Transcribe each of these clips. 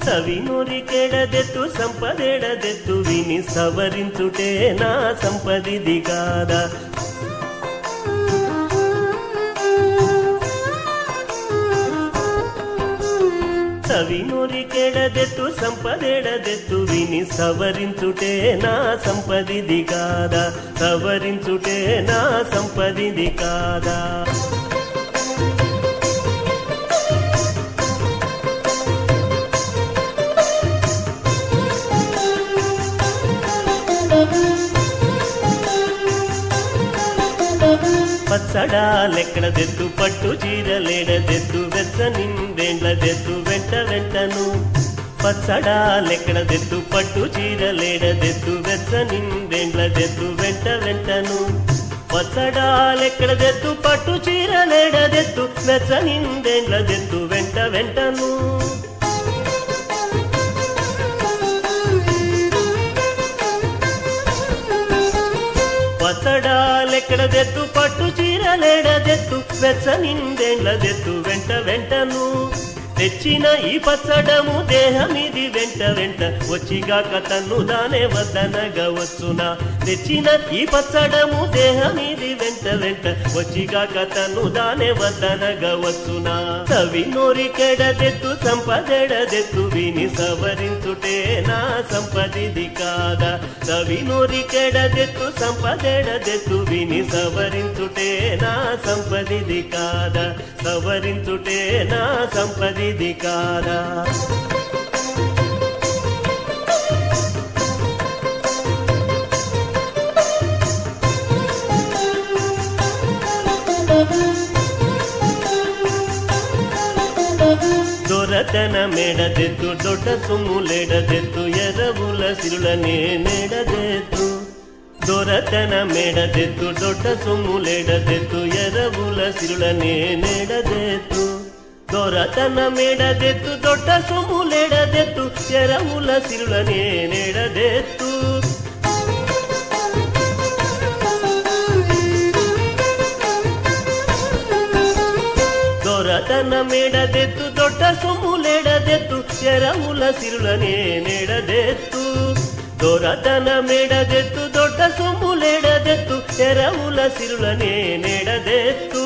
సవినూరి కెడదెత్తు సంపదెడదెత్తు విని సవరించుటే నా సంపదిది కాదా. సవినూరి కెడదెత్తు సంపదెడదెత్తు విని సవరించుటే నా సంపదిది కాదా. సవరించుటే నా సంపదిది కాదా. పచ్చడాలెక్కడదెత్తు పట్టు చీరలేడదెత్తు వెచ్చ నిందేండ్లదెత్తు వెంట వెంటను. పచ్చడాలెక్కడదెత్తు పట్టు చీరలేడదెత్తు వెచ్చ నిందేండ్లదెత్తు వెంట వెంటను. పచ్చడాలెక్కడదెత్తు పట్టు చీరలేడదెత్తు వెచ్చ నిందేండ్లదెత్తు వెంట వెంటను. పచ్చడాలెక్కడదెత్తు పట్టు చీరలేడదెత్తు వెచ్చ నిందేండ్లదెత్తు వెంట వెంటను. తెచ్చిన ఈ పచ్చడము దేహమిది వెంట వెంట వచ్చిగాక తన్ను దానే వద్దనగా వచ్చునా. తెచ్చిన ఈ పచ్చడము దేహమిది వెంట వెంట వచ్చిగాక తన్ను దానే వద్దనగా వచ్చునా. సవినూరి కెడదెత్తు సంపదెడదెత్తు విని సవరించుటే నా సంపదిది కాదా. సవినూరి కెడదెత్తు సంపదెడదెత్తు విని సవరించుటే నా సంపదిది కాదా. సవరించుటే నా సంపదిది కాదా. దొరతన మేడదెత్తు దొడ్డ సొమ్ములేడదెత్తు ఎరవుల సిరులనే నేడదెత్తు. దొరతన మేడదెత్తు దొడ్డ సొమ్ములేడదెత్తు ఎరవుల సిరులనే నేడదెత్తు. దొరతన మేడదెత్తు దొడ్డ సొమ్ములేడదెత్తు ఎరవుల సిరులనే నేడదెత్తు. దొరతన మేడదెత్తు దొడ్డ సొమ్ములేడదెత్తు ఎరవుల సిరులనే నేడదెత్తు. దొరతన మేడదెత్తు దొడ్డ సొమ్ములేడదెత్తు ఎరవుల సిరులనే నేడదెత్తు.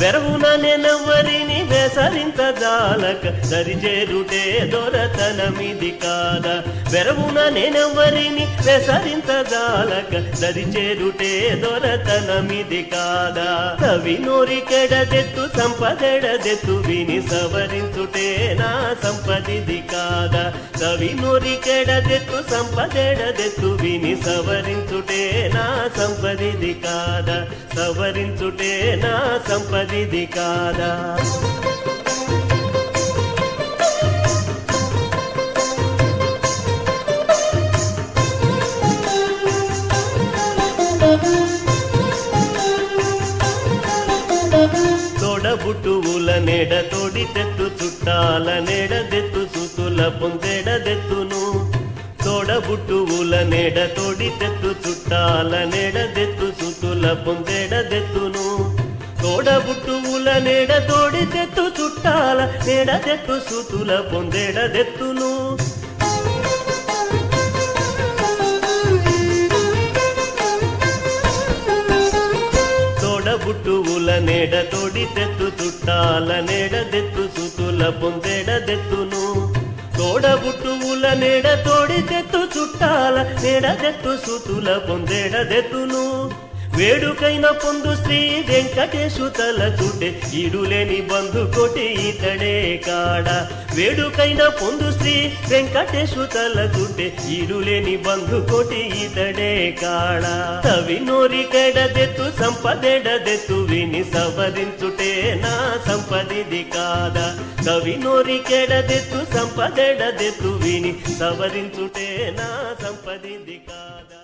వెరవున నెనవ్వరిని వేసరించజాలక దరిచేరుటే దొరతనమిది కాదా. వెరవున నెనవ్వరిని వేసరించజాలక దరిచేరుటే దొరతనమిది కాదా. సవినూరి కెడదెత్తు సంపదెడదెత్తు విని సవరించుటే నా సంపదిది కాదా. సవినూరి కెడదెత్తు సంపదెడదెత్తు విని సవరించుటే నా సంపదిది కాదా. సవరించుటే నా సంపదిది కాదా. తోడబుట్టువుల నేడ తోడితెత్తు చుట్టాల నేడదెత్తు సుతుల పొందెడదెత్తును. తోడబుట్టువుల నేడ తోడితెత్తు చుట్టాల నేడదెత్తు సుతుల పొందెడదెత్తును. తోడబుట్టువుల నేడ తోడితెత్తు చుట్టాల నేడదెత్తు సుతుల పొందెడదెత్తును. తోడబుట్టువుల నేడ తోడితెత్తు చుట్టాల నేడదెత్తు సుతుల పొందెడదెత్తును. తోడబుట్టువుల నేడ తోడితెత్తు చుట్టాల నేడదెత్తు సుతుల పొందెడదెత్తును. వేడుకైన పొందు శ్రీ వెంకటేశు తల చుట్టే ఈడులేని బంధు కోటి ఇతడే కాడా. వేడుకైన పొందు శ్రీ వెంకటేశు తల చుట్టే ఈడులేని బంధు కోటి ఇతడే కాడా. సవినూరి కెడదెత్తు సంపదెడదెత్తు విని సవరించుటే నా సంపదిది కాదా. సవినూరి కెడదెత్తు సంపదెడదెత్తు విని సవరించుటే నా సంపదిది కాదా.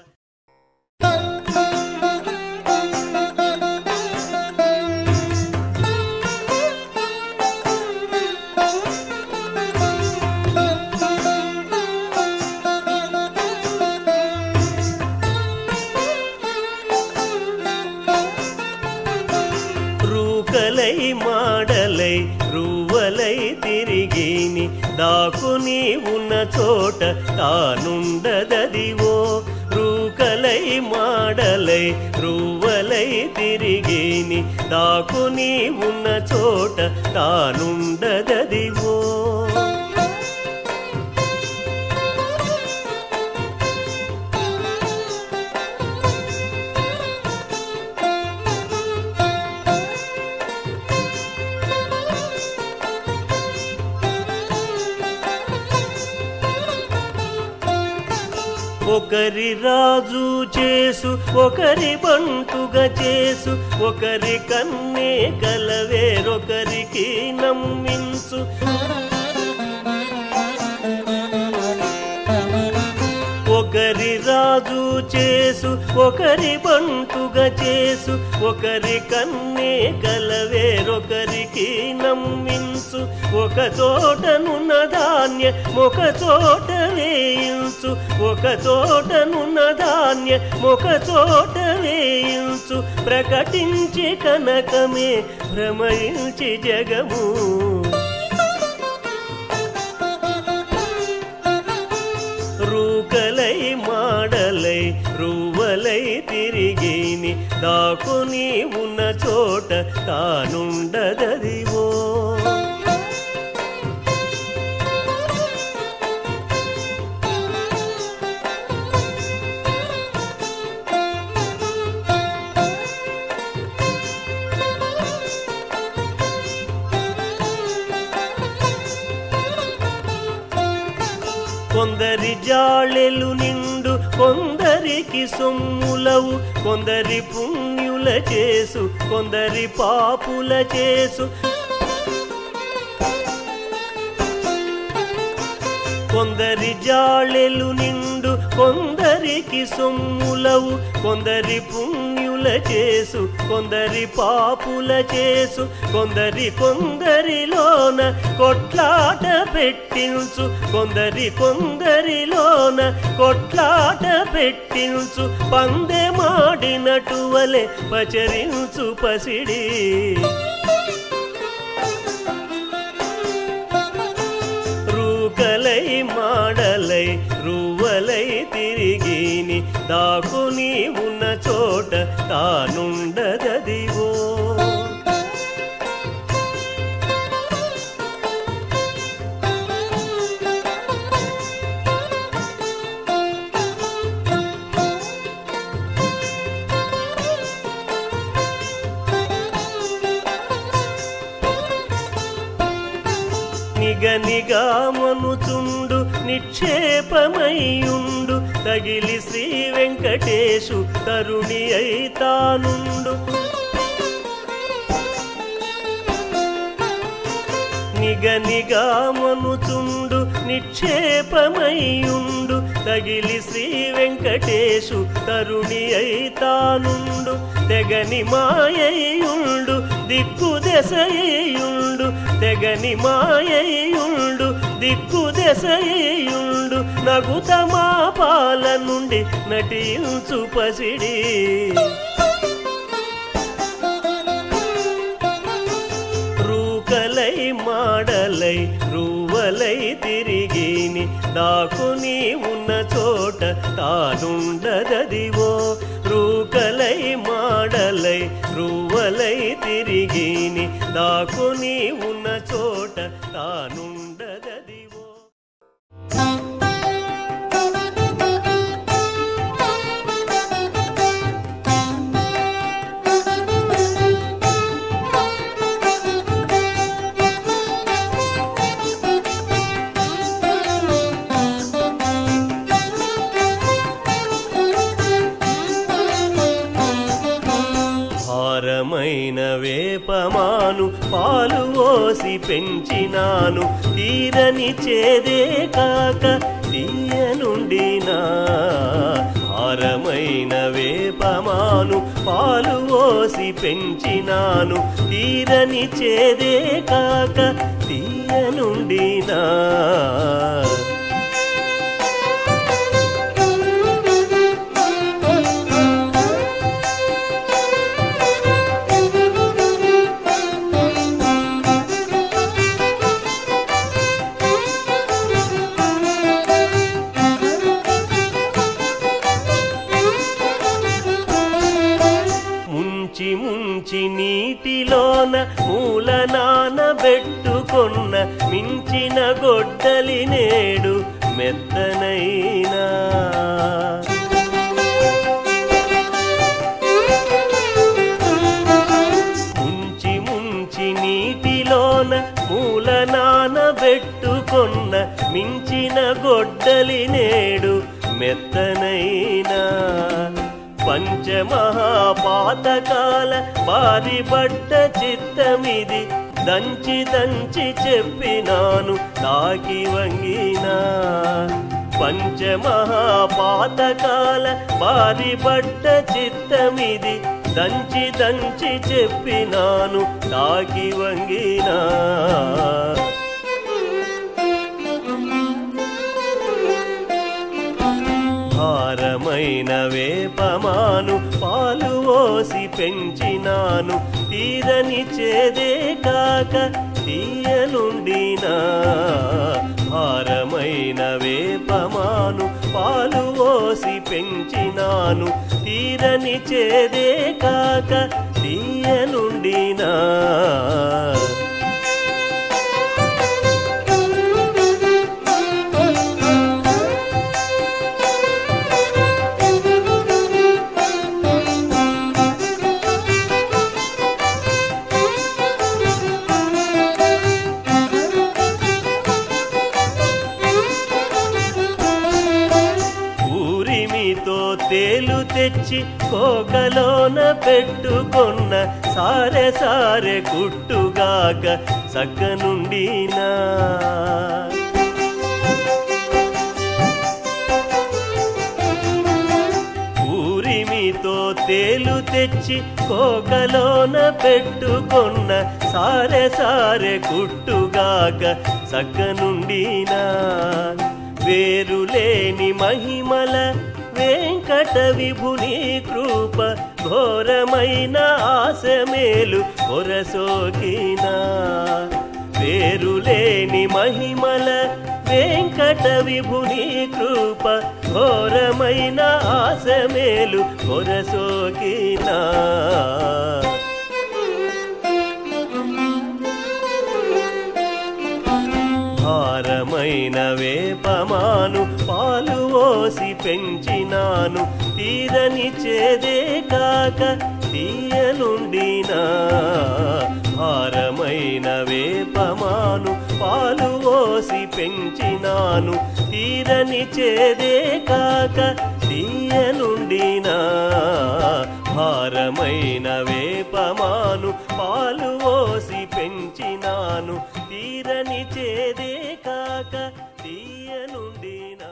రూకలై మాడలై రూవలై తిరిగిని దాకుని ఉన్న చోట తానుండదదివో రూకలై మాడలై రువ్వలై తిరిగిని దాకుని ఉన్న చోట తానుండదదివో ఒకరి రాజు చేసు ఒకరి బంటుగా చేసు ఒకరి కన్నే కలవేరొకరికి నమ్మించు ఒకరి రాజు చేసు ఒకరి బంటుగా చేసు ఒకరి కన్నే కలవేరొకరికి నమ్మించు ఒక చోటనున్న ధాన్య ఒక చోట వేయించు ఒక చోటనున్న ధాన్య ఒక చోట వేయించు ప్రకటించి కనకమే భ్రమయించి జగము రూకలై మాడలై రువ్వలై తిరిగిని దాకుని ఉన్న చోట తానుండదదివో కొందరి జాళెలు నిండు కొందరికి సొమ్ములవు కొందరి పుణ్యుల చేసు కొందరి పాపుల చేసు కొందరి జాళెలు నిండు కొందరికి సొమ్ములవు కొందరి పుణ్యుల చేసు కొందరి పాపుల చేసు కొందరిలోన కొట్లాట పెట్టించు కొందరిలోన కొట్లాట పెట్టించు పందెమాడినటు వలె పచరించు పసిడి రూకలై మాడలై రువ్వలై తిరిగిని దాకుని ఉన్న చోట తానుండదదివో నిగనిగా మనుచుండు నిక్షేపమయ్యుండు తగిలి శ్రీ వెంకటేశు తరుణి అయితానుండు నిగనిగా మనుచుండు నిక్షేపమయ్యుండు తగిలి శ్రీ వెంకటేశు తరుణి అయితానుండు తెగని మాయయుండు దిక్కు దశయుండు తెగని మాయయుండు దిక్కు దశయుండు నగుత మా పాల నుండి నటించు పసిడి రూకలై మాడలై రువ్వలై తిరిగిని దాకుని ఉన్న చోట తానుండదదివో రూకలై మాడలై రువ్వలై తిరిగిని దాకుని ఉన్న చోట తానుండదదివో భారమైన వేపమాను పాలు ఓసి పెంచినాను తీరని చేదే కాక తీయనుండినా భారమైన వేపమాను పాలు ఓసి పెంచినాను తీరని చేదే కాక తీయనుండినా పెట్టుకొన్న మించిన గొడ్డలి నేడు మెత్తనైనా ముంచి ముంచి నీటిలోన మూల నానబెట్టుకొన్న మించిన గొడ్డలి నేడు మెత్తనైనా పంచమహాపాతకాల బారిబడ్డ చిత్తమిది దంచి దంచి చెప్పినాను తాకి వంగినా పంచమహాపాతకాల బారిబడ్డ చిత్తమిది దంచి దంచి చెప్పినాను తాకి వంగినా భారమైన వేపమాను పాలు ఓసి పెంచినాను తీరని చేదే కాక తీయనుండినా భారమైన వేపమాను పాలు ఓసి పెంచినాను తీరని చేదే కాక తీయనుండినా తేలు తెచ్చి కోకలోన పెట్టుకొన్న సారె సారె కుట్టుగాక సక్కనుండినా ఊరిమితో తేలు తెచ్చి కోకలోన పెట్టుకొన్న సారె సారె కుట్టుగాక సక్కనుండినా వేరులేని మహిమల వెంకట విభుని కృప ఘోరమైన ఆశమేలు కొరసోకినా వేరులేని మహిమల వెంకట విభుని కృప ఘోరమైన ఆశమేలు కొరసోకినా భారమైన వేపమాను పాలు ఓసి పెంచినాను తీరని చేదే కాక తీయనుండినా భారమైన వేపమాను పాలు ఓసి పెంచినాను తీరని చేదే కాక తీయనుండినా భారమైన వేపమాను పాలు ఓసి పెంచినాను తీరని చేదే కాక తీయనుండినా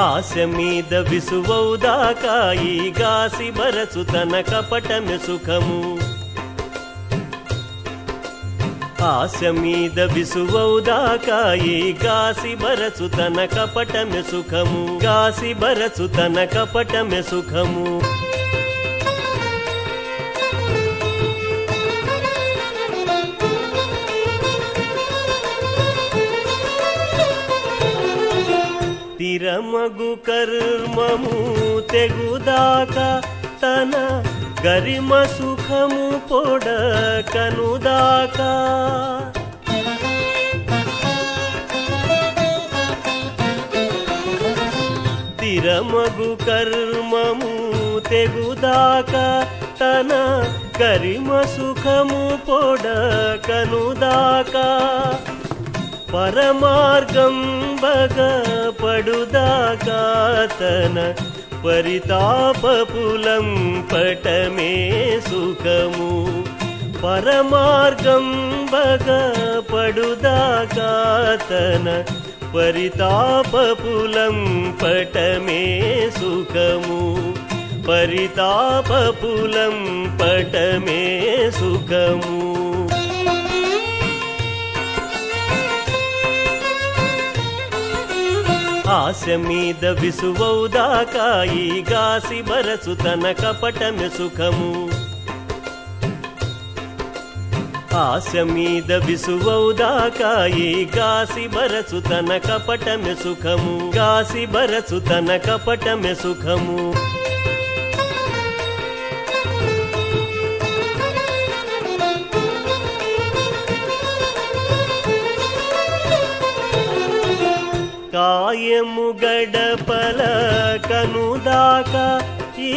ఆశ మీద విసువౌదాకా ఈ గాసి బరచు తన కపటమె సుఖము ఆశ మీద విసువౌదాకా ఈ గాసి బరచు తన కపటమె సుఖము గాసి బరచు తన కపటమె సుఖము తిరమగు కర్మము తెగుదాకా తన గరిమ సుఖము పొడకనుదాకా తిరమగు కర్మము తెగుదాకా తన గరిమ సుఖము పొడకనుదాకా పరమార్గం బగపడుదాకా తన పరితాపపులం పటమే సుఖము పరమార్గం బగపడుదాకా తన పరితాపపులం పటమే సుఖము పరితాపపులం పటమే సుఖము ఆశ మీద విసువౌదాకా ఈ గాసి బరచు తన కపటమె సుఖము ఆశ మీద విసువౌదాకా ఈ గాసి బరచు తన కపటమె సుఖము గాసి బరచు తన కపటమె సుఖము కాయము గడపల కనుదాకా ఈ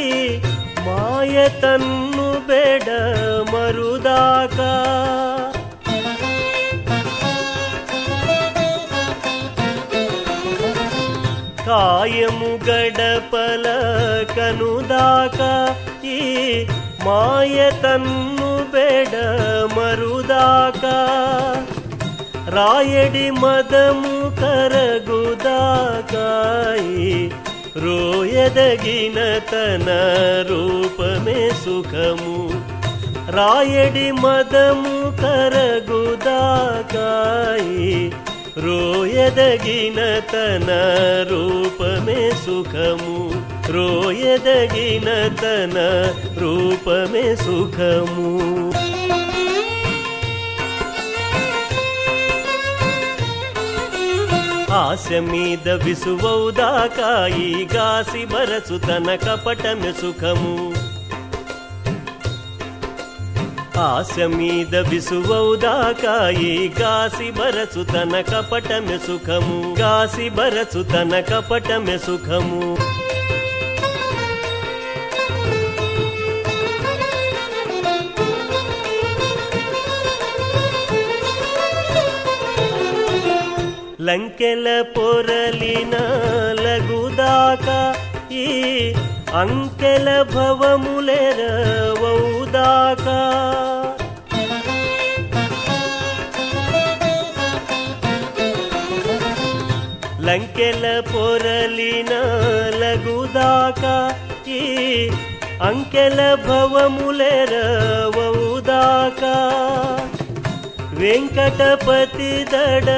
మాయ తన్ను బెడ మరుదాకా కాయము గడపల కనుదాకా ఈ మాయ తన్ను బెడ మరుదాకా రాయడి మదము కరగుదాకాయి రోయదగిన తన రూపమే సుఖము రాయడి మదము కరగుదాకాయి రోయదగిన తన రూపమే సుఖము రోయదగిన తన రూపమే సుఖము ఆశ మీద విసువౌదాకా ఈ గాసి బరచు తన కపటమె సుఖము ఆశ మీద విసువౌదాకా ఈ గాసి బరచు తన కపటమె సుఖము గాసి బరచు తన కపటమె సుఖము లంకెల పొరలిన లగుదాకా ఈ అంకెల భవములెరవౌదాకా లంకెల పొరలిన లగుదాకా ఈ అంకెల భవములెరవౌదాకా వెంకటపతి దడ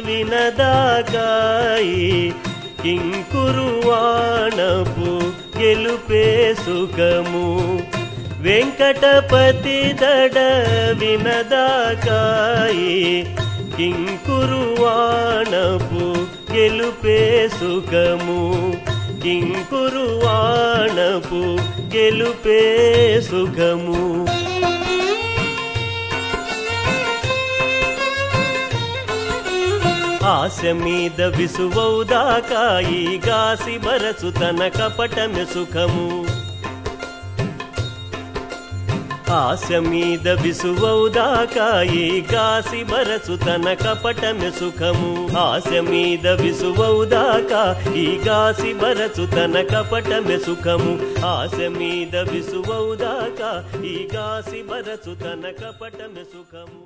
వినదాకాయి కింకురువాణపు గెలుపే సుఖము వెంకటపతి దడ వినదాకాయి కింకురువాణపు గెలుపే సుఖము కింకురువాణపు గెలుపే సుఖము ఆశ మీద విసువౌదాకా ఈ గాసి బరచు తన కపటమె సుఖము ఆశ మీద విసువౌదాకా ఈ గాసి బరచు తన కపటమె సుఖము ఆశ మీద విసువౌదాకా ఈ గాసి బరచు తన కపటమె సుఖము ఆశ మీద విసువౌదాకా ఈ గాసి బరచు తన కపటమె సుఖము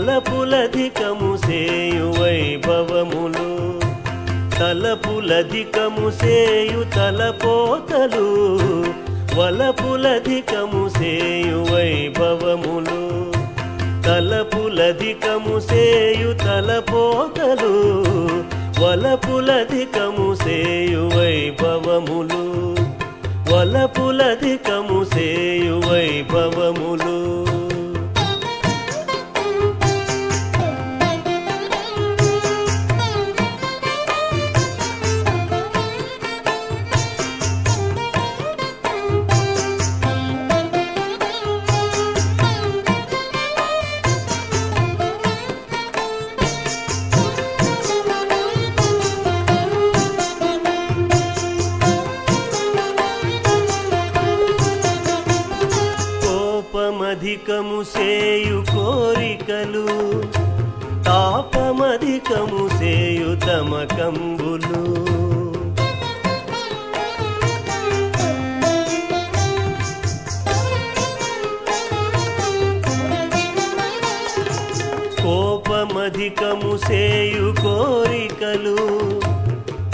వలపులధికము సేయు వైభవములు తలపులధికము సేయు తలపోతలు వలపులధికము సేయు వైభవములు తలపులధికము సేయు తలపోతలు వలపులధికము సేయు వైభవములు వలపులధికము సేయు వైభవములు తాపమధికము సేయు కోరికలు తాపమధికము సేయు తమకంబులు కోప తాపమధికము సేయు కోరికలు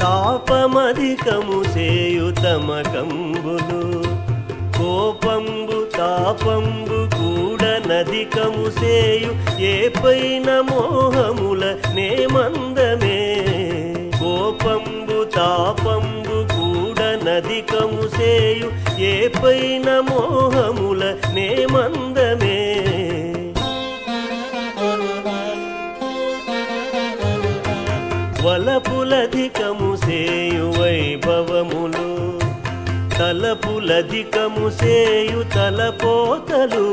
తాపమధికము సేయు తమకంబులు కోపంబు తాపంబు కూడనధికము సేయు ఏ పైన మోహముల నేమందమే కోపంబు తాపంబు కూడనధికము సేయు ఏ పైన మోహముల నేమందమే వలపులధికము సేయు వైభవములు తలపులధికము సేయు తలపోతలు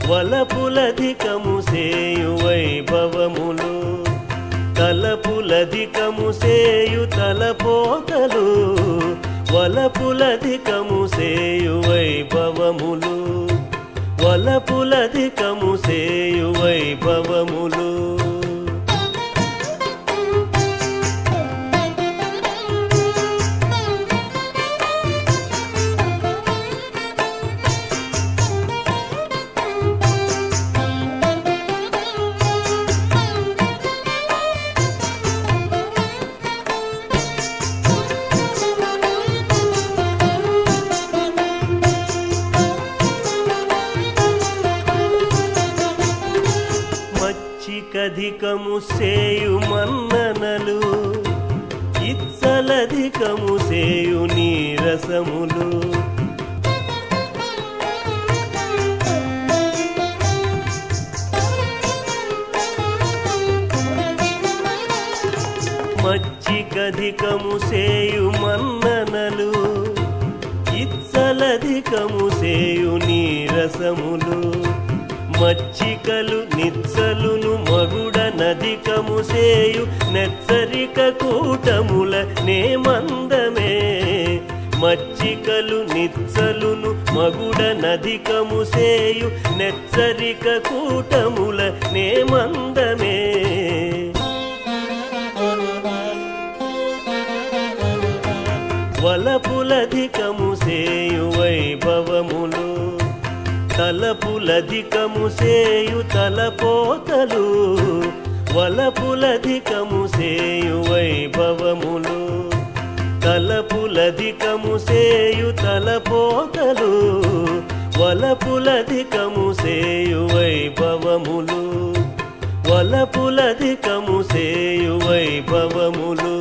వలపులధికము సేయు వైభవములు తలపులధికము సేయు తలపోతలు వలపులధికము సేయు వైభవములు వలపులధికము సేయు వైభవములు అధికము సేయు మన్ననలు ఇచ్చలధికము సేయు నీరసములు మచ్చికధికము సేయు మన్ననలు ఇచ్చలధికము సేయు నీరసములు మచ్చికలు నిచ్చలును మగుడనధికము సేయు నెచ్చరిక కూటముల నేమందమే మచ్చికలు నిచ్చలును మగుడనధికము సేయు నెచ్చరిక కూటముల నేమందమే వలపులధికము సేయు వైభవములు తలపులధికము సేయు తలపోతలు వలపులధికము సేయు వైభవములు తలపులధికము సేయు తలపోతలు వలపులధికము సేయు వైభవములు వలపులధికము సేయు వైభవములు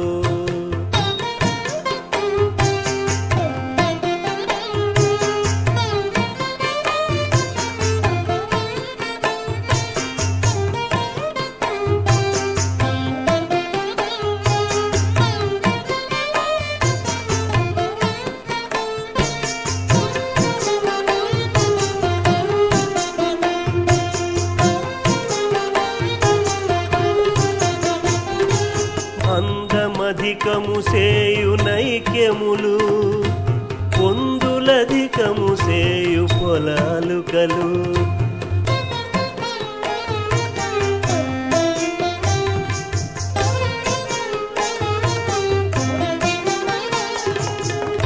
అందమధికము సేయు నైక్యములు పొందులధికము సేయు పొలాలుకలు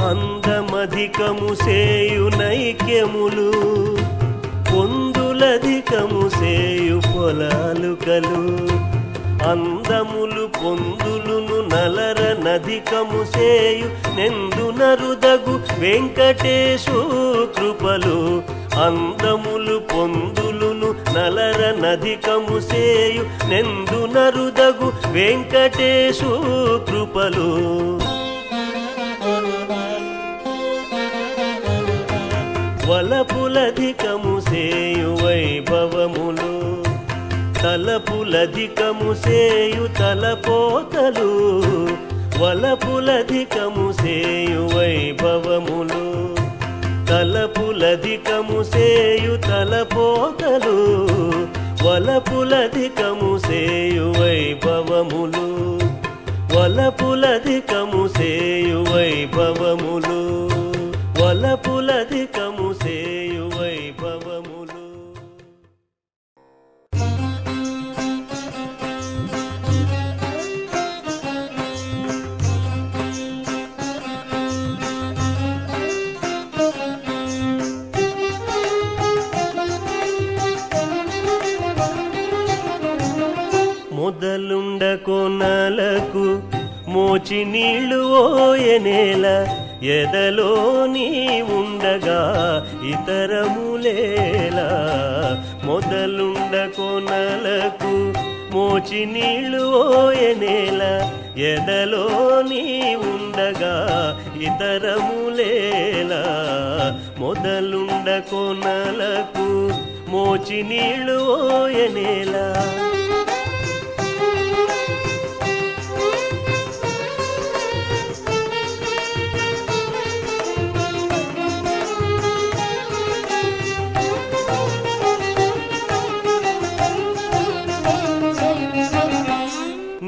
అందమధికము సేయు నైక్యములు పొందులధికము సేయు పొలాలుకలు అందములు పొందులును నలరనధికము సేయు నెందునరుదగు వెంకటేశు కృపలు అందములు పొందులును నలరనధికము సేయు నెందునరుదగు వెంకటేశు కృపలు వలపులధికము సేయు వైభవములు తలపులధికము సేయు తలపోతలు వలపులధికము సేయు వైభవములు తలపులధికము సేయు తలపోతలు వలపులధికము సేయు వైభవములు వలపులధికము సేయు వైభవములు వలపులధికము సేయు వైభవములు కొనలకు మోచి నీళ్లు ఓయనేల ఎదలో నీ ఉండగా ఇతరములేలా మొదలుండ కొనలకు మోచి నీళ్లు ఓయనేల ఎదలో నీ ఉండగా ఇతరములేలా మొదలుండ కొనలకు మోచి నీళ్లు ఓయనేలా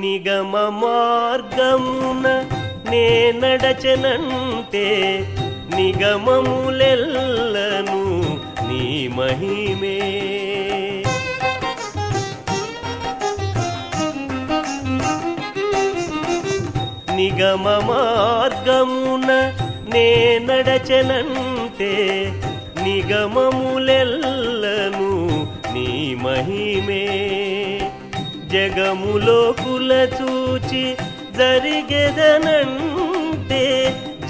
నిగమ మార్గమున నే నడచనంటే నిగమములెల్లను నీ మహిమే నిగమ మార్గమున నే నడచనంటే నిగమములెల్లను నీ మహిమే జగములో కుల చూచి జరిగెదనంటే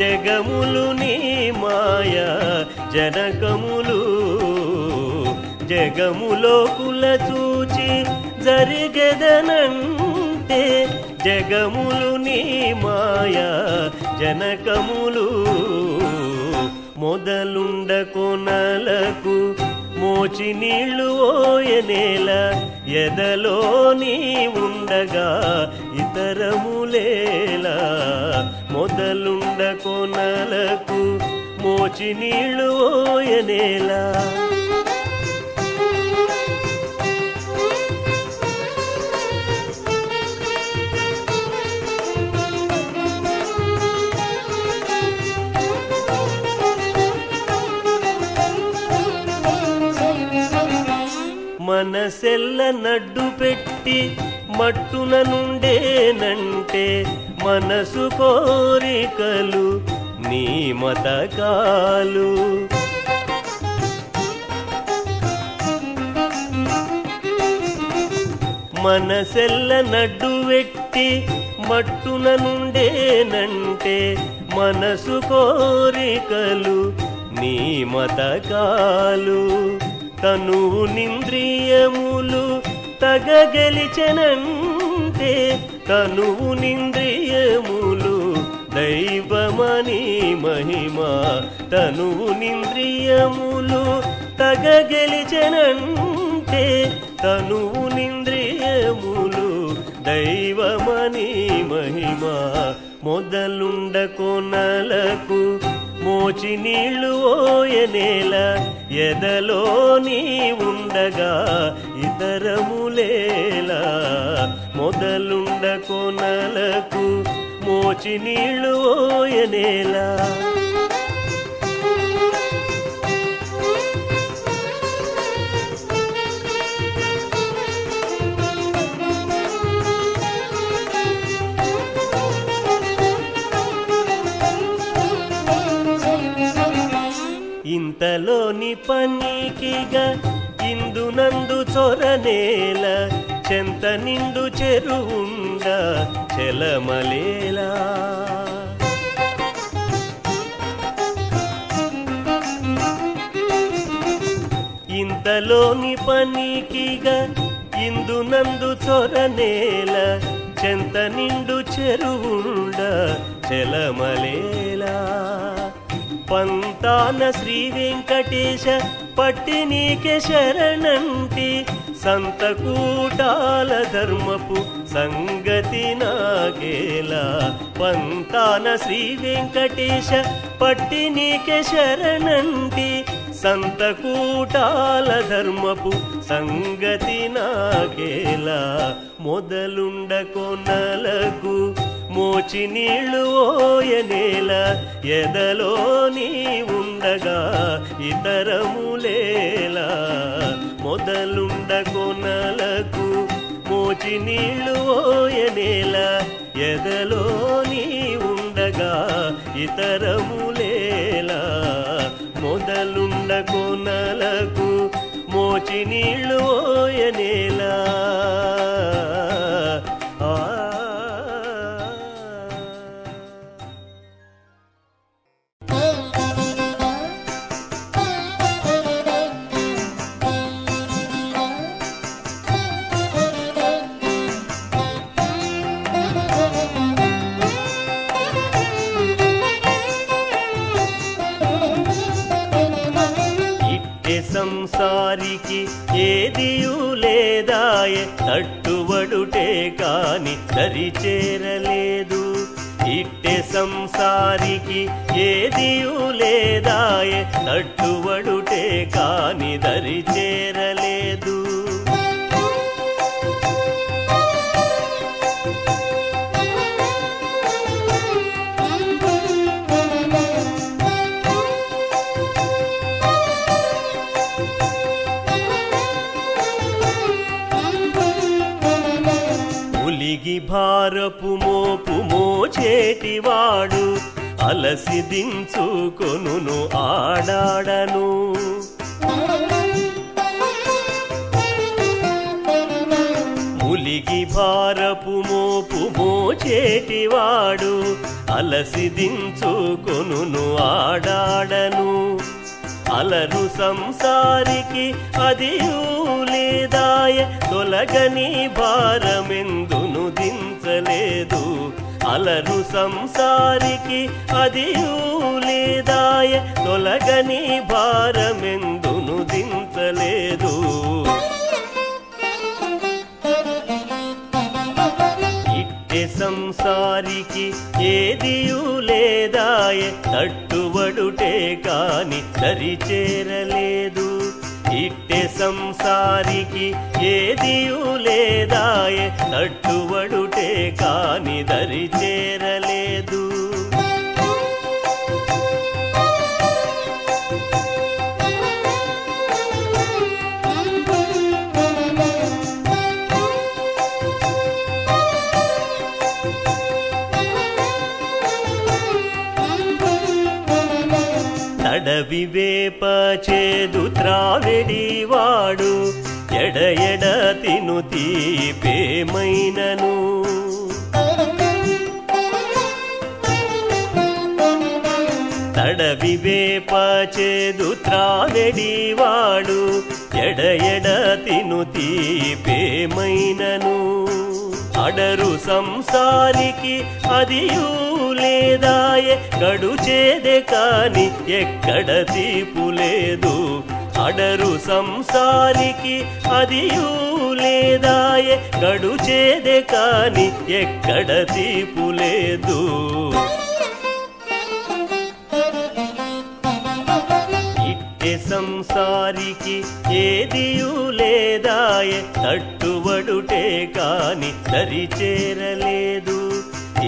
జగములు నీ మాయా జనకములు జగములో కుల చూచి జరిగెదనంటే జగములు నీ మాయా జనకములు మొదలుండ కొనలకు మోచి నీళ్లు ఓయనేల ఎదలో నీ ఉండగా ఇతరములేలా మొదలుండ కొనలకు మోచి నీళ్లు ఓయనేలా మనసెల్ల నడ్డు పెట్టి మట్టున నుండేనంటే మనసు కోరికలు నీ మతకాలు మనసెల్ల నడ్డు పెట్టి మట్టున నుండేనంటే మనసు కోరికలు నీ మతకాలు తనువు నింద్రియములు తగగెలిచెనంటే తనువు నింద్రియములు దైవమని మహిమ తనువు నింద్రియములు తగగెలిచెనంటే తనువు నింద్రియములు దైవమని మహిమ మొదలుండ కొనలకు మోచి నీళ్లు ఓయనేల ఎదలో నీ ఉండగా ఇతరములేలా మొదలుండ కొనలకు మోచి నీళ్లు ఓయనేలా ఇంతలోని పనికిగా ఇందునందు చొరనేల చెంత నిండు చెరువుండ చెలమలేలా ఇంతలోని పనికిగా ఇందునందు చొరనేల చెంత నిండు చెరువుండ చెలమలేలా పంతాన శ్రీ వెంకటేశ పట్టి నీకే శరణంటి సంతకూటాల ధర్మపు సంగతి నాగేలా పంతాన శ్రీ వెంకటేశ పట్టి నీకే శరణంటి సంతకూటాల ధర్మపు సంగతి నాగేలా మొదలుండ కొనలకు మోచి నీళ్లు ఓయనేల ఎదలో నీ ఉండగా ఇతరములేలా మొదలుండ కొనలకు మోచి నీళ్లు ఓయనేల ఎదలో నీ ఉండగా ఇతరములేలా మొదలుండ కొనలకు మోచి నీళ్లు ఓయనేలా కాని దరి చేరలేదు. ఇట్టె సంసారికి ఏదియూ లేదాయే, తట్టువడుటే కాని దరి చేరలేదు. ఉలిగి భారపు మోపు మోచేటివాడు అలసి దించుకొనును ఆడాడను. ఉలిగి భారపు మోపు మోచేటివాడు అలసి దించుకొనును ఆడాడను. అలరు సంసారికి అదియూ లేదాయ, తొలగని భారమెందును దించలేదు. అలరు సంసారికి అదియూ లేదాయ, తొలగని భారమెందును దించలేదు. ఇట్టె సంసారికి ఏదియూ లేదాయ, తట్టువడుటే కాని దరి చేరలేదు. ఇట్టె సంసారికి ఏదియూ లేదాయ, తట్టువడుటే కాని దరి చేరలేదు. అడవి వేప చేదు త్రావెడివాడు ఎడ ఎడ తిను తీపేమైనను. అడవి వేప చేదు త్రావెడివాడు ఎడ ఎడ తిను తీపేమైనను. అడరు సంసారికి అదియూ లేదాయ, గడుచేదే కాని ఎక్కడ తీపు లేదు. అడరు సంసారికి అదియూ లేదాయ, గడుచేదే కాని ఎక్కడ తీపు లేదు. ఇట్టె సంసారికి ఏదియూ లేదాయ, తట్టువడుటే కాని దరి చేరలేదు.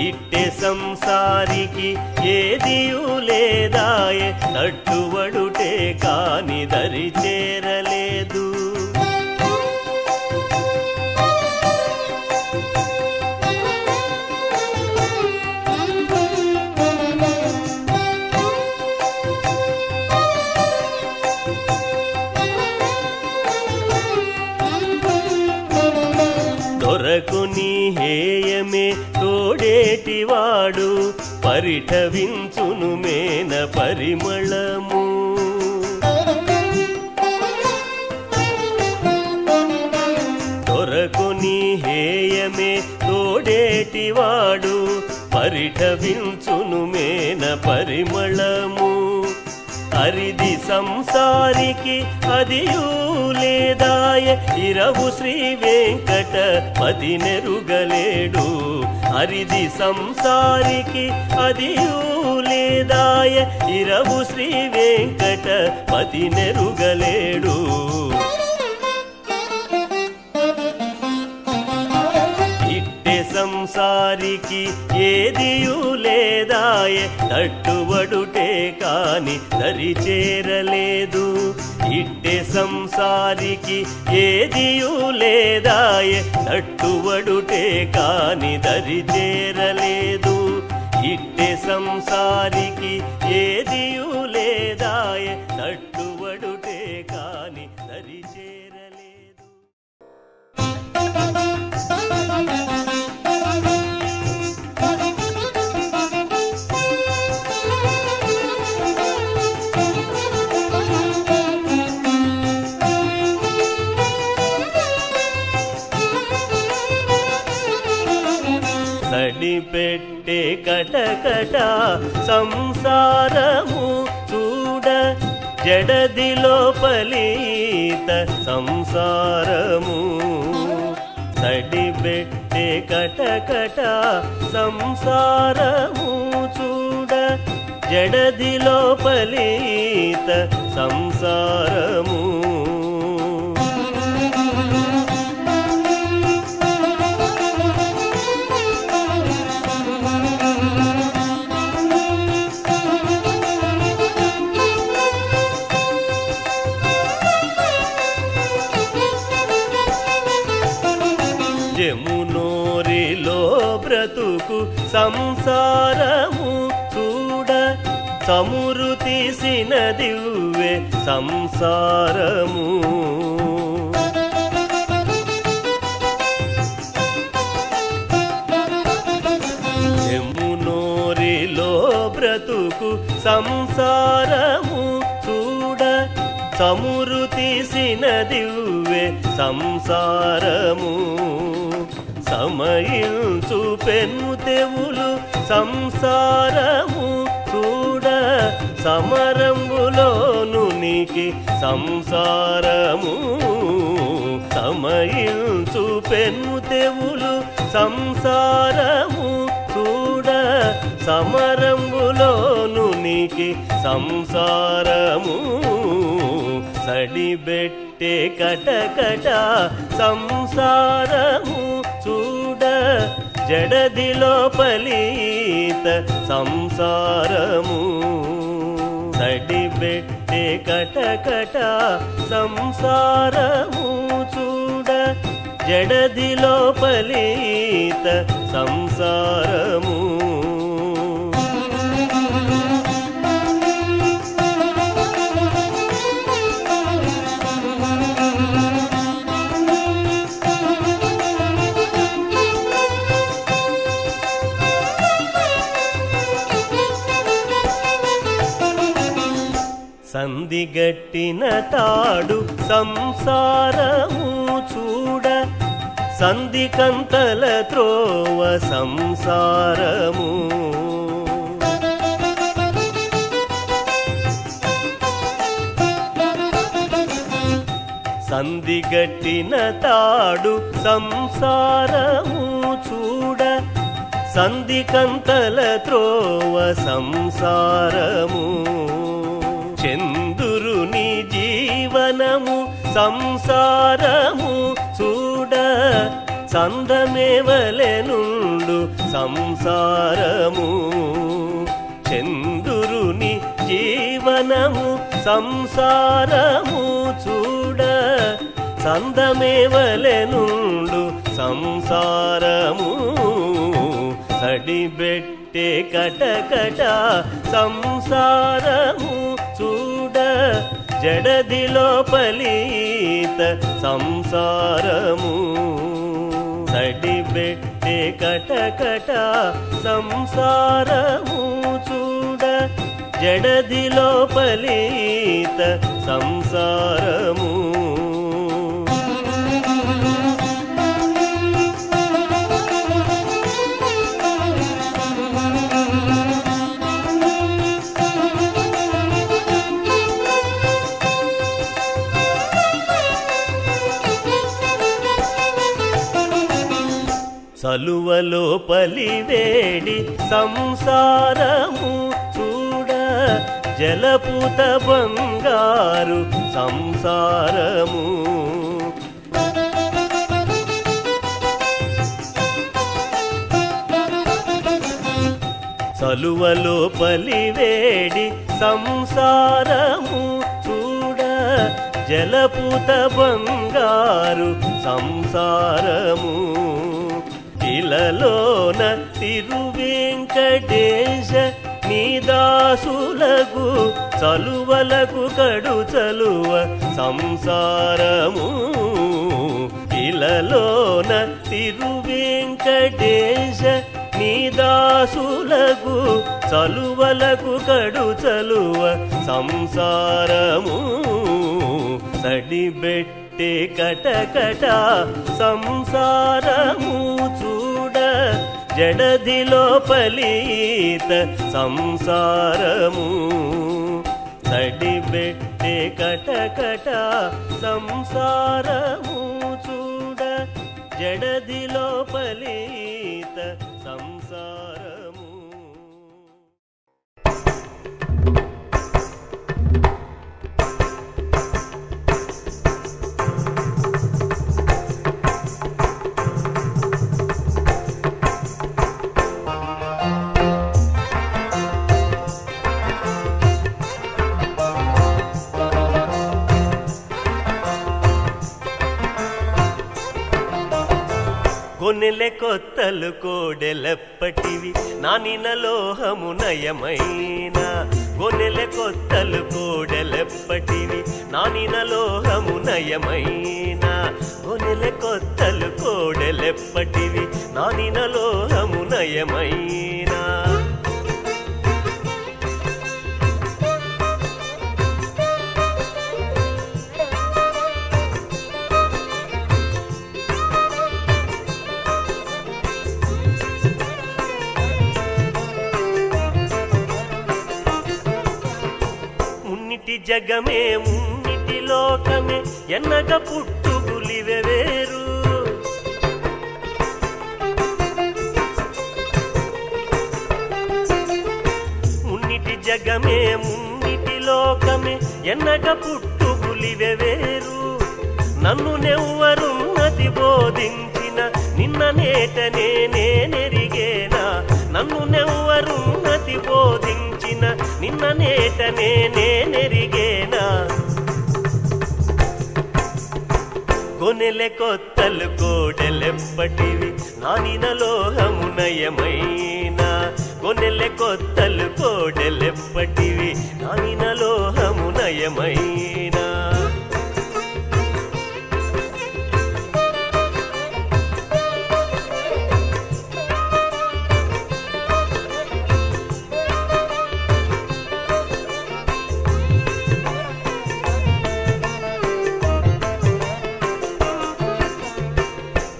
ఇట్టె సంసారికి ఏదియూ లేదాయ, తట్టువడుటే కాని దరి చేరలేదు. దొరకుని హేయమే తోడేటివాడు పరిఠవించును మేన పరిమళము. దొరకుని హేయమే తోడేటివాడు పరిఠవించును మేన పరిమళము. అరిది సంసారికి అదియూ లేదాయ, ఇరవు శ్రీ వెంకటపతి నెరుగలేడు. అరిది సంసారికి అదియూ లేదాయ, ఇరవు శ్రీ వెంకటపతి నెరుగలేడు. ఇట్టె సంసారికి ఏదియూ లేదాయ, తట్టువడుటే కాని దరి చేరలేదు. ఇట్టె సంసారికి ఏదియూ లేదాయ, తట్టువడుటే కాని దరి చేరలేదు. ఇట్టె సంసారికి ఏదియూ లేదాయ, తట్టువడుటే కాని దరి చేరలేదు. సడిపెట్టే కటకట సంసారము చూడ, జడదిలో పలీత సంసారము. సడిపెట్టే పెట్టే కటకట సంసారము చూడ జడదిలో పలీత సంసారము జమునోరిలో బ్రతుకు సంసారము చూడ చమురు తీసిన దివ్వె సంసారము జమునోరిలో బ్రతుకు సంసారము చూడ చమురు తీసిన దివ్వె సంసారము సమయించు పెను తెవులు సంసారము చూడ సమరంబులోను నీకి సంసారము సమయించు పెను తెవులు సంసారము చూడ సమరంబులోను నీకి సంసారము సడిబెట్టే కటకట సంసారము చూడ జడదిలో పలీత సంసారము సడిబెట్టే కటకట సంసారము చూడ జడదిలో పలీత సంసారము సందిగట్టిన తాడు సంసారము చూడ సందికంతల త్రోవ సంసారము సందిగట్టిన తాడు సంసారము చూడ సందికంతల త్రోవ సంసారము చందురుని జీవనము సంసారము చూడ సందమేవలెనుండు సంసారము చందురుని జీవనము సంసారము చూడ సందమేవలెనుండు సంసారము సడిబెట్టే కటకట సంసారము చూడ జడదిలో పలీత సంసారము సడిబెట్టే కటకట సంసారము చూడ జడదిలో పలీత సంసారము సలువలో పలివేడి సంసారము చూడ జలపుత బంగారు సంసారము సలువలో పలివేడి సంసారము చూడ జలపుత బంగారు సంసారము ఇలలోన తిరువెంకటేశ నీదాసులకు చలువలకు కడు చలువ సంసారము ఇలలోన తిరువెంకటేశ నీదాసులకు చలువలకు కడు చలువ సంసారము సడిబెట్టే కటకట సంసారము చూడ జడదిలో పలీత సంసారము సడిబెట్టే కటకట సంసారము చూడ జడదిలో పలీత సంసారము. కొనెలె కొత్తలు కోడెలెప్పటివి నానిన లోహము నయమైన. కొనెలె కొత్తలు కోడెలెప్పటివి నానిన లోహము నయమైన. కొనెలె కొత్తలు కోడెలెప్పటివి నానిన లోహము నయమైన. జగమే మున్నిటి లోకమే ఎన్నగ పుట్టుగులివె వేరు. మున్నిటి జగమే మున్నిటి లోకమే ఎన్నగ పుట్టుగులివె వేరు. నన్ను నెవ్వరున్నది బోధించిన నిన్న నేట నేనెరిగేనా. నన్ను నెవ్వరున్నది బోధించిన నిన్న నేట నేనెరిగేనా. కొనెలె కొత్తలు కోడెలెప్పటివి నానిన లోహము నయమైన. కొనెలె కొత్తలు కోడెలెప్పటివి నానిన లోహము నయమైన.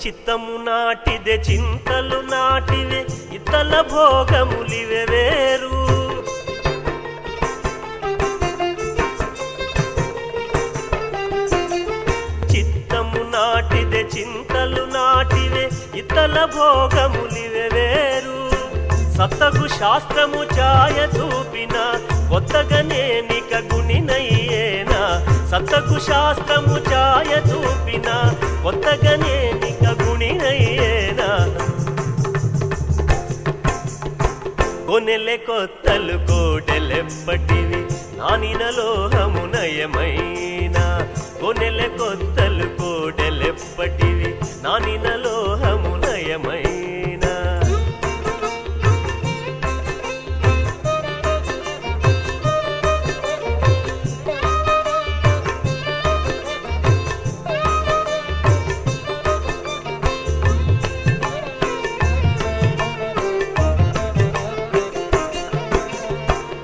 చిత్తము నాటిదే చింతలు నాటివే ఇతల భోగములివె వేరు. చిత్తము నాటిదే చింతలు నాటివే ఇతల భోగములివె వేరు. సత్తగు శాస్త్రము ఛాయ చూపిన కొత్తగా నేనిక గుణినయ్యేనా. సత్తగు శాస్త్రము ఛాయ చూపిన కొత్తగా నేనిక గుణినయ్యేనా. కొనెలె కొత్తలు కోడెలెప్పటివి నానిన లోహము నయమైన. కొనెలె కొత్తలు కోడెలెప్పటివి నానిన లోహము నయమైన.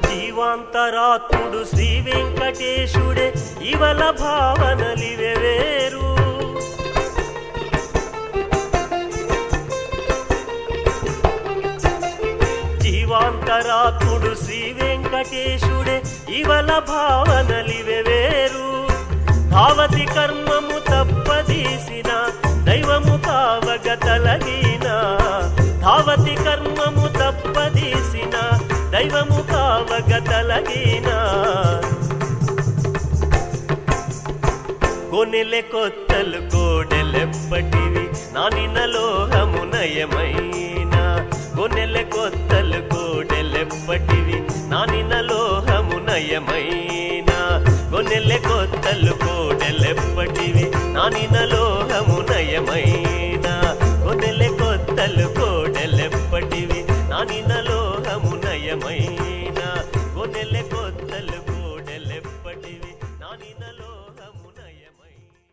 జీవాంతరాత్ముడు శ్రీ వెంకటేశుడే ఇవల భావనలివె వేరు. జీవాంతరాత్ముడు శ్రీ వెంకటేశుడే ఇవల భావనలివె వేరు. భావతి కర్మము తప్పదీసిన దైవము కావగ తలగిన. భావతి కర్మము తప్పదీసిన దైవము కావగ తలగిన. కొనెలె కొత్తలు కోడెలెప్పటివి నానిన లోహము నయమైన. కొనెలె కొత్తలు కోడెలెప్పటివి నానిన లోహము నయమైన. కొనెలె కొత్తలు కోడెలెప్పటివి నానిన లోహము నయమైన. కొనెలె కొత్తలు కోడెలెప్పటివి నానిన లోహము నయమైన. కొనెలె కొత్తలు కోడెలెప్పటివి నానిన లోహము నయమైన.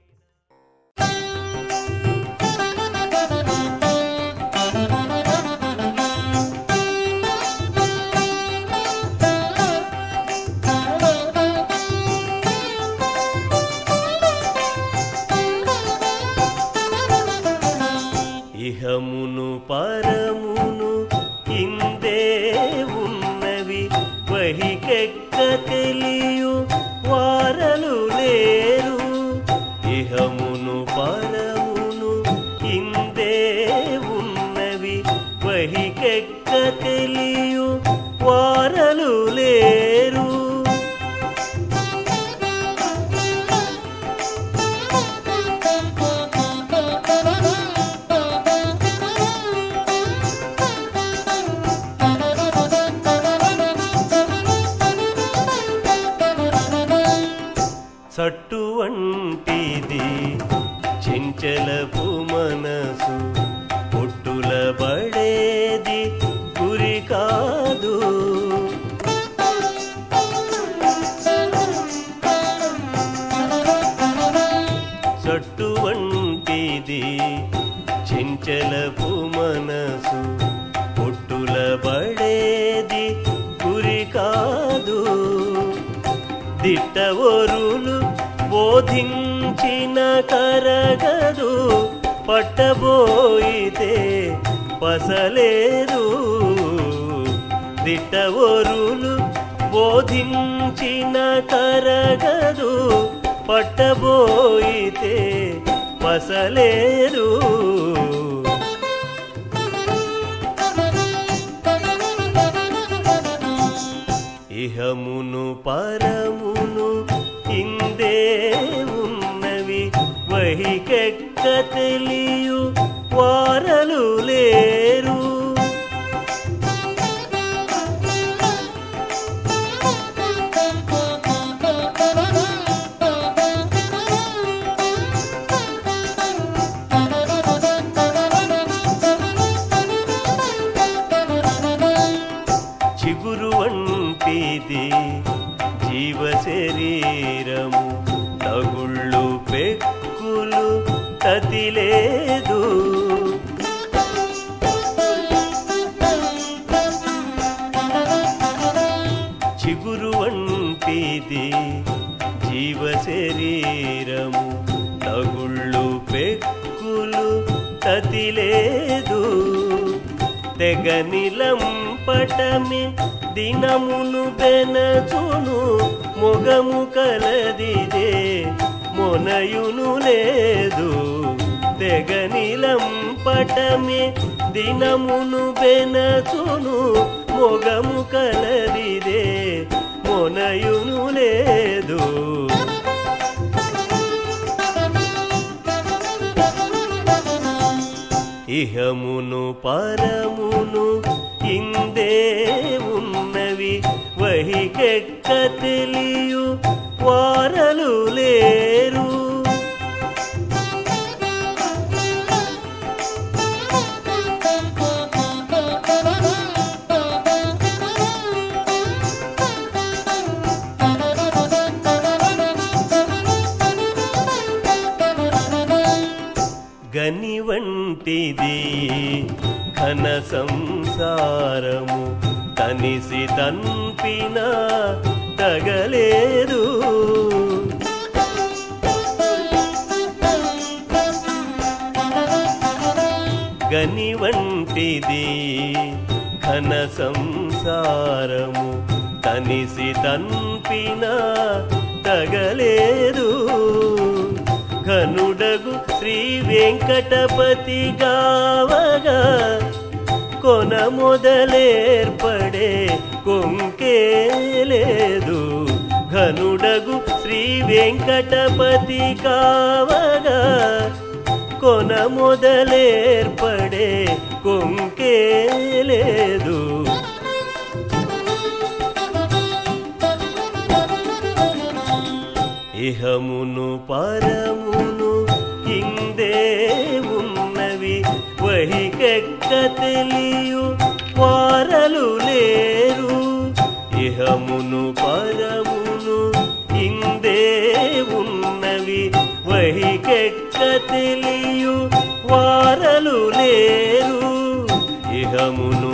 ఇహమును పరమును ఇందే ఉన్నవి వహికెక్క తెలియు వారలు లేరు. ఇహమును పరమును వహికెక్క తెలియు వారలు లేరు. సట్టు వంటిది చెంచలపు మనసు, పొట్టుల బడేది గురి కాదు. సట్టు వంటిది చెంచలపు మనసు, పొట్టుల బడేది గురి కాదు. దిట్టవరులు బోధించిన కరగదు, పట్టబోయితే పసలేదు. దిట్టవరులు బోధించిన కరగదు, పట్టబోయితే పసలేదు. ఇహమును పరమును ఇందే ఉన్నవి, వహికెక్క తెలియు వారలు లేరు. చిగురు వంటిది జీవ శరీరము, తగుళ్ళు పెక్కులు తతిలేదు. చిగురు వంటిది జీవ శరీరము, తగుళ్ళు పెక్కులు తతిలేదు. తెగనిలంపటమి దినమును బెనచును, మొగము కలదిదే మొనయును లేదు. తెగనిలంపటమి దినమును బెనచును, మొగము కలదిదే మొనయును లేదు. ఇహమును పరమును ఇందే ఉన్నవి, వహికెక్క తెలియు వారలు లేరు. గని వంటిది ఘన సంసారము, తనిసి తన్పిన తగలేదు. గని వంటిది ఘన సంసారము, తనిసి తన్పిన తగలేదు. ఘనుడగు శ్రీ వెంకటపతి గావగా, కొన మొదలేర్పడే కొంకే లేదు. ఘనుడగు శ్రీ వెంకటపతి కావగా, కొన మొదలేర్పడే కొంకే లేదు. ఇహమును పరమును ఇందే ఉన్నవి, వహికెక్క తెలియు వారలు లేరు. ఇహమును పరమును ఇందే ఉన్నవి, వహికెక్క తెలియు వారలు లేరు. ఇహమును